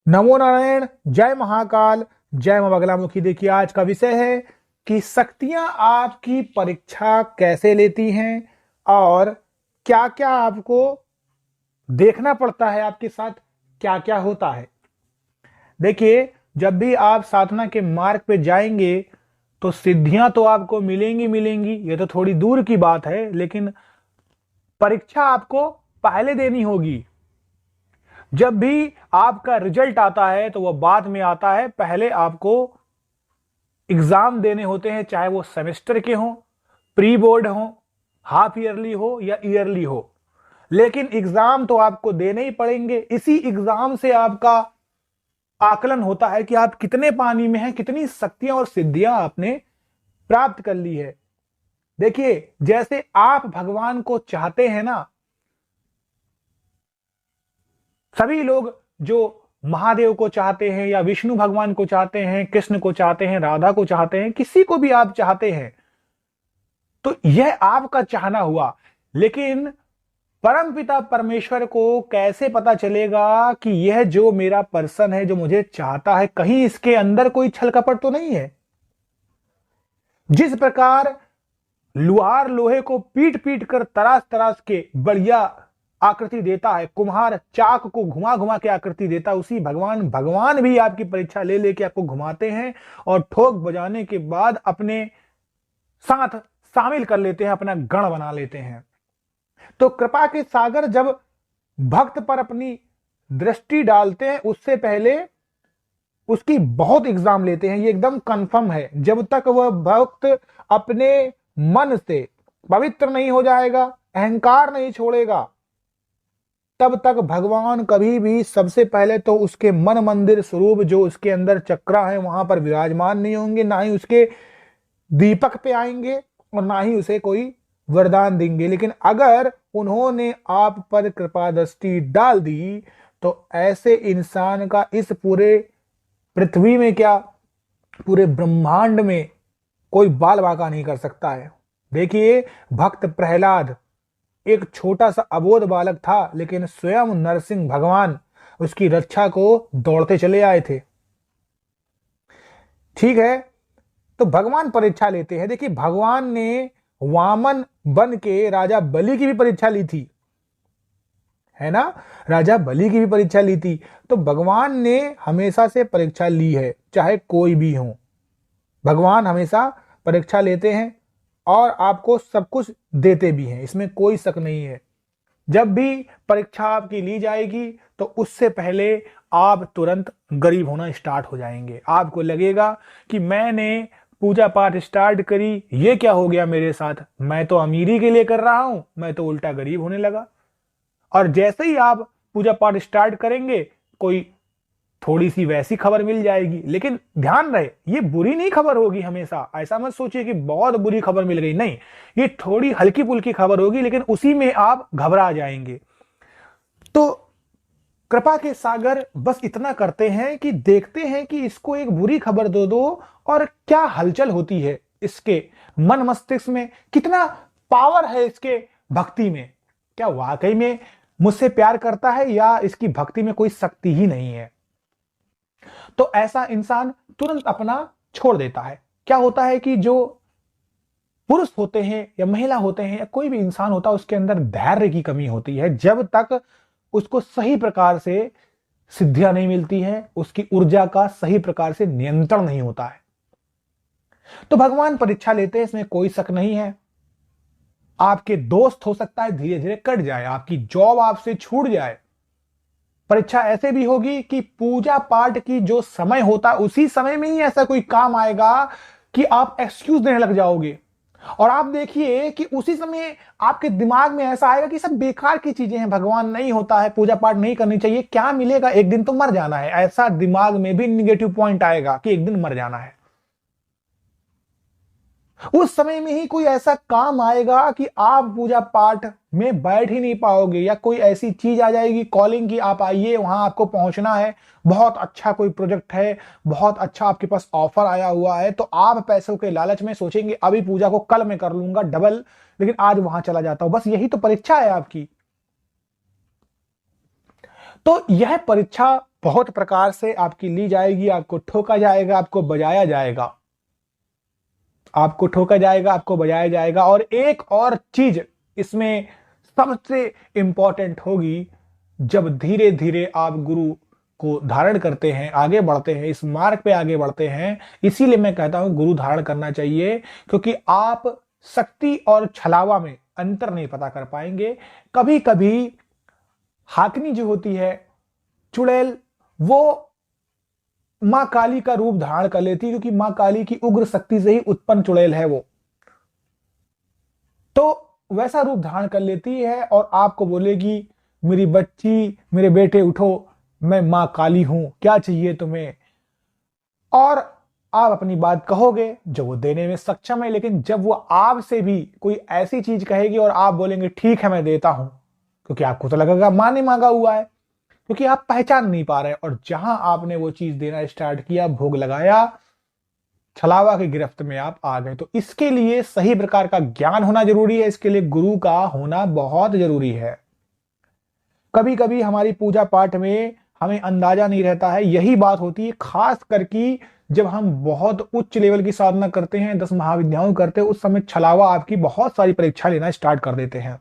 नमो नारायण। जय महाकाल। जय मां बगलामुखी। देखिए, आज का विषय है कि शक्तियां आपकी परीक्षा कैसे लेती हैं और क्या क्या आपको देखना पड़ता है, आपके साथ क्या क्या होता है। देखिए, जब भी आप साधना के मार्ग पे जाएंगे तो सिद्धियां तो आपको मिलेंगी मिलेंगी, ये तो थोड़ी दूर की बात है, लेकिन परीक्षा आपको पहले देनी होगी। जब भी आपका रिजल्ट आता है तो वह बाद में आता है, पहले आपको एग्जाम देने होते हैं, चाहे वो सेमेस्टर के हों, प्री बोर्ड हो, हाफ ईयरली हो या ईयरली हो। लेकिन एग्जाम तो आपको देने ही पड़ेंगे। इसी एग्जाम से आपका आकलन होता है कि आप कितने पानी में हैं, कितनी शक्तियां और सिद्धियां आपने प्राप्त कर ली है। देखिए, जैसे आप भगवान को चाहते हैं ना, सभी लोग जो महादेव को चाहते हैं या विष्णु भगवान को चाहते हैं, कृष्ण को चाहते हैं, राधा को चाहते हैं, किसी को भी आप चाहते हैं, तो यह आपका चाहना हुआ। लेकिन परमपिता परमेश्वर को कैसे पता चलेगा कि यह जो मेरा पर्सन है, जो मुझे चाहता है, कहीं इसके अंदर कोई छल कपट तो नहीं है। जिस प्रकार लुहार लोहे को पीट पीट कर तराश तराश के बढ़िया आकृति देता है, कुम्हार चाक को घुमा घुमा के आकृति देता, उसी भगवान भी आपकी परीक्षा ले लेके आपको घुमाते हैं और ठोक बजाने के बाद अपने साथ शामिल कर लेते हैं, अपना गण बना लेते हैं। तो कृपा के सागर जब भक्त पर अपनी दृष्टि डालते हैं, उससे पहले उसकी बहुत एग्जाम लेते हैं। ये एकदम कंफर्म है। जब तक वह भक्त अपने मन से पवित्र नहीं हो जाएगा, अहंकार नहीं छोड़ेगा, तब तक भगवान कभी भी सबसे पहले तो उसके मन मंदिर स्वरूप जो उसके अंदर चक्रा है वहां पर विराजमान नहीं होंगे, ना ही उसके दीपक पे आएंगे और ना ही उसे कोई वरदान देंगे। लेकिन अगर उन्होंने आप पर कृपा दृष्टि डाल दी तो ऐसे इंसान का इस पूरे पृथ्वी में क्या, पूरे ब्रह्मांड में कोई बाल बांका नहीं कर सकता है। देखिए, भक्त प्रहलाद एक छोटा सा अबोध बालक था, लेकिन स्वयं नरसिंह भगवान उसकी रक्षा को दौड़ते चले आए थे। ठीक है, तो भगवान परीक्षा लेते हैं। देखिए, भगवान ने वामन बन के राजा बलि की भी परीक्षा ली थी, है ना। राजा बलि की भी परीक्षा ली थी। तो भगवान ने हमेशा से परीक्षा ली है, चाहे कोई भी हो। भगवान हमेशा परीक्षा लेते हैं और आपको सब कुछ देते भी हैं, इसमें कोई शक नहीं है। जब भी परीक्षा आपकी ली जाएगी तो उससे पहले आप तुरंत गरीब होना स्टार्ट हो जाएंगे। आपको लगेगा कि मैंने पूजा पाठ स्टार्ट करी, ये क्या हो गया मेरे साथ, मैं तो अमीरी के लिए कर रहा हूं, मैं तो उल्टा गरीब होने लगा। और जैसे ही आप पूजा पाठ स्टार्ट करेंगे, कोई थोड़ी सी वैसी खबर मिल जाएगी। लेकिन ध्यान रहे, ये बुरी नहीं खबर होगी हमेशा। ऐसा मत सोचिए कि बहुत बुरी खबर मिल गई, नहीं, ये थोड़ी हल्की फुल्की खबर होगी, लेकिन उसी में आप घबरा जाएंगे। तो कृपा के सागर बस इतना करते हैं कि देखते हैं कि इसको एक बुरी खबर दे दो और क्या हलचल होती है इसके मन मस्तिष्क में, कितना पावर है इसके भक्ति में, क्या वाकई में मुझसे प्यार करता है या इसकी भक्ति में कोई शक्ति ही नहीं है। तो ऐसा इंसान तुरंत अपना छोड़ देता है। क्या होता है कि जो पुरुष होते हैं या महिला होते हैं या कोई भी इंसान होता है, उसके अंदर धैर्य की कमी होती है। जब तक उसको सही प्रकार से सिद्धियां नहीं मिलती हैं, उसकी ऊर्जा का सही प्रकार से नियंत्रण नहीं होता है। तो भगवान परीक्षा लेते हैं, इसमें कोई शक नहीं है। आपके दोस्त हो सकता है धीरे धीरे कट जाए, आपकी जॉब आपसे छूट जाए। परीक्षा ऐसे भी होगी कि पूजा पाठ की जो समय होता है उसी समय में ही ऐसा कोई काम आएगा कि आप एक्सक्यूज देने लग जाओगे। और आप देखिए कि उसी समय आपके दिमाग में ऐसा आएगा कि सब बेकार की चीजें हैं, भगवान नहीं होता है, पूजा पाठ नहीं करनी चाहिए, क्या मिलेगा, एक दिन तो मर जाना है। ऐसा दिमाग में भी निगेटिव पॉइंट आएगा कि एक दिन मर जाना है। उस समय में ही कोई ऐसा काम आएगा कि आप पूजा पाठ में बैठ ही नहीं पाओगे, या कोई ऐसी चीज आ जाएगी कॉलिंग की, आप आइए, वहां आपको पहुंचना है, बहुत अच्छा कोई प्रोजेक्ट है, बहुत अच्छा आपके पास ऑफर आया हुआ है, तो आप पैसों के लालच में सोचेंगे अभी पूजा को कल मैं कर लूंगा डबल, लेकिन आज वहां चला जाता हूं। बस यही तो परीक्षा है आपकी। तो यह परीक्षा बहुत प्रकार से आपकी ली जाएगी, आपको ठोका जाएगा, आपको बजाया जाएगा, आपको ठोका जाएगा, आपको बजाया जाएगा। और एक और चीज इसमें सबसे इंपॉर्टेंट होगी, जब धीरे धीरे आप गुरु को धारण करते हैं, आगे बढ़ते हैं, इस मार्ग पे आगे बढ़ते हैं। इसीलिए मैं कहता हूं गुरु धारण करना चाहिए, क्योंकि आप शक्ति और छलावा में अंतर नहीं पता कर पाएंगे। कभी कभी हाकनी जो होती है, चुड़ैल, वो मां काली का रूप धारण कर लेती है, क्योंकि मां काली की उग्र शक्ति से ही उत्पन्न चुड़ैल है वो, तो वैसा रूप धारण कर लेती है और आपको बोलेगी मेरी बच्ची, मेरे बेटे उठो, मैं मां काली हूं, क्या चाहिए तुम्हें। और आप अपनी बात कहोगे जो वो देने में सक्षम है। लेकिन जब वो आपसे भी कोई ऐसी चीज कहेगी और आप बोलेंगे ठीक है मैं देता हूं, क्योंकि आपको तो लगेगा मां ने मांगा हुआ है, क्योंकि आप पहचान नहीं पा रहे। और जहां आपने वो चीज देना स्टार्ट किया, भोग लगाया, छलावा की गिरफ्त में आप आ गए। तो इसके लिए सही प्रकार का ज्ञान होना जरूरी है, इसके लिए गुरु का होना बहुत जरूरी है। कभी कभी हमारी पूजा पाठ में हमें अंदाजा नहीं रहता है, यही बात होती है खास करके जब हम बहुत उच्च लेवल की साधना करते हैं, 10 महाविद्याओं करते हैं, उस समय छलावा आपकी बहुत सारी परीक्षा लेना स्टार्ट कर देते हैं।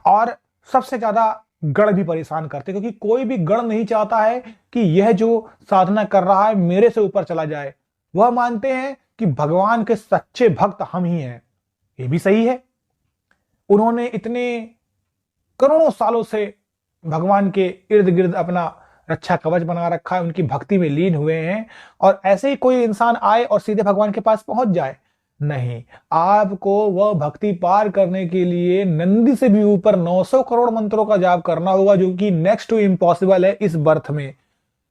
और सबसे ज्यादा गण भी परेशान करते हैं, क्योंकि कोई भी गण नहीं चाहता है कि यह जो साधना कर रहा है मेरे से ऊपर चला जाए। वह मानते हैं कि भगवान के सच्चे भक्त हम ही हैं। ये भी सही है, उन्होंने इतने करोड़ों सालों से भगवान के इर्द गिर्द अपना रक्षा कवच बना रखा है, उनकी भक्ति में लीन हुए हैं। और ऐसे ही कोई इंसान आए और सीधे भगवान के पास पहुंच जाए, नहीं, आपको वह भक्ति पार करने के लिए नंदी से भी ऊपर 900 करोड़ मंत्रों का जाप करना होगा, जो कि नेक्स्ट टू इम्पॉसिबल है इस बर्थ में।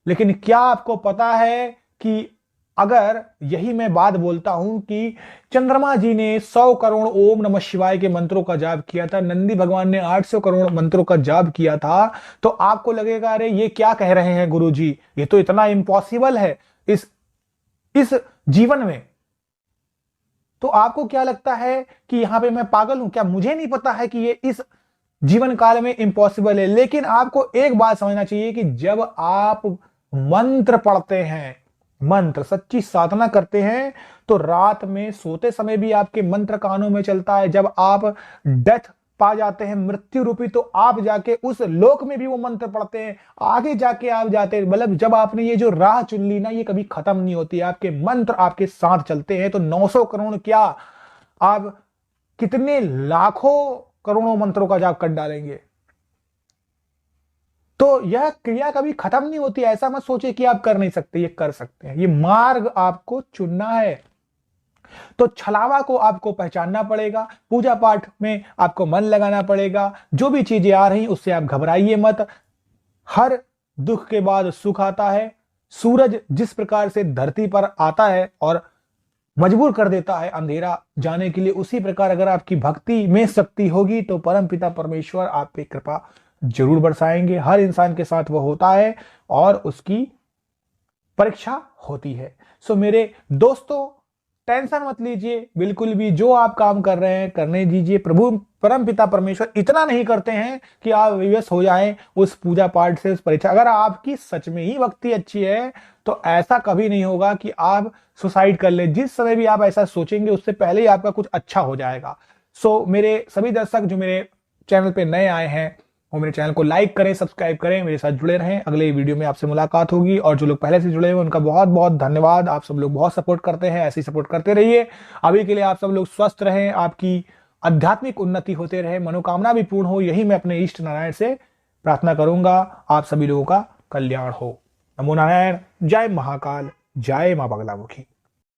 लेकिन क्या आपको पता है कि अगर यही मैं बात बोलता हूं कि चंद्रमा जी ने 100 करोड़ ओम नमः शिवाय के मंत्रों का जाप किया था, नंदी भगवान ने 800 करोड़ मंत्रों का जाप किया था, तो आपको लगेगा अरे ये क्या कह रहे हैं गुरुजी, ये तो इतना इम्पॉसिबल है इस जीवन में। तो आपको क्या लगता है कि यहां पे मैं पागल हूं क्या? मुझे नहीं पता है कि ये इस जीवन काल में इम्पॉसिबल है। लेकिन आपको एक बात समझना चाहिए कि जब आप मंत्र पढ़ते हैं, मंत्र सच्ची साधना करते हैं, तो रात में सोते समय भी आपके मंत्र कानों में चलता है। जब आप डेथ पा जाते हैं, मृत्यु रूपी, तो आप जाके उस लोक में भी वो मंत्र पढ़ते हैं, आगे जाके आप जाते हैं। मतलब जब आपने ये जो राह चुन ली ना, ये कभी खत्म नहीं होती, आपके मंत्र आपके साथ चलते हैं। तो 900 करोड़ क्या, आप कितने लाखों करोड़ों मंत्रों का जाप कर डालेंगे। तो यह क्रिया कभी खत्म नहीं होती, ऐसा मत सोचे कि आप कर नहीं सकते, ये कर सकते हैं। ये मार्ग आपको चुनना है। तो छलावा को आपको पहचानना पड़ेगा, पूजा पाठ में आपको मन लगाना पड़ेगा। जो भी चीजें आ रही उससे आप घबराइए मत। हर दुख के बाद सुख आता है। सूरज जिस प्रकार से धरती पर आता है और मजबूर कर देता है अंधेरा जाने के लिए, उसी प्रकार अगर आपकी भक्ति में शक्ति होगी तो परमपिता परमेश्वर आप पे कृपा जरूर बरसाएंगे। हर इंसान के साथ वो होता है और उसकी परीक्षा होती है। सो मेरे दोस्तों, टेंशन मत लीजिए बिल्कुल भी, जो आप काम कर रहे हैं करने दीजिए। प्रभु परमपिता परमेश्वर इतना नहीं करते हैं कि आप विवश हो जाएं उस पूजा पाठ से, उस परीक्षा। अगर आपकी सच में ही भक्ति अच्छी है तो ऐसा कभी नहीं होगा कि आप सुसाइड कर ले। जिस समय भी आप ऐसा सोचेंगे उससे पहले ही आपका कुछ अच्छा हो जाएगा। सो मेरे सभी दर्शक जो मेरे चैनल पे नए आए हैं, वो मेरे चैनल को लाइक करें, सब्सक्राइब करें, मेरे साथ जुड़े रहें। अगले वीडियो में आपसे मुलाकात होगी। और जो लोग पहले से जुड़े हुए उनका बहुत बहुत धन्यवाद। आप सब लोग बहुत सपोर्ट करते हैं, ऐसे ही सपोर्ट करते रहिए। अभी के लिए आप सब लोग स्वस्थ रहें, आपकी आध्यात्मिक उन्नति होते रहे, मनोकामना भी पूर्ण हो, यही मैं अपने इष्ट नारायण से प्रार्थना करूंगा। आप सभी लोगों का कल्याण हो। नमो नारायण। जय महाकाल, जय मां बगलामुखी।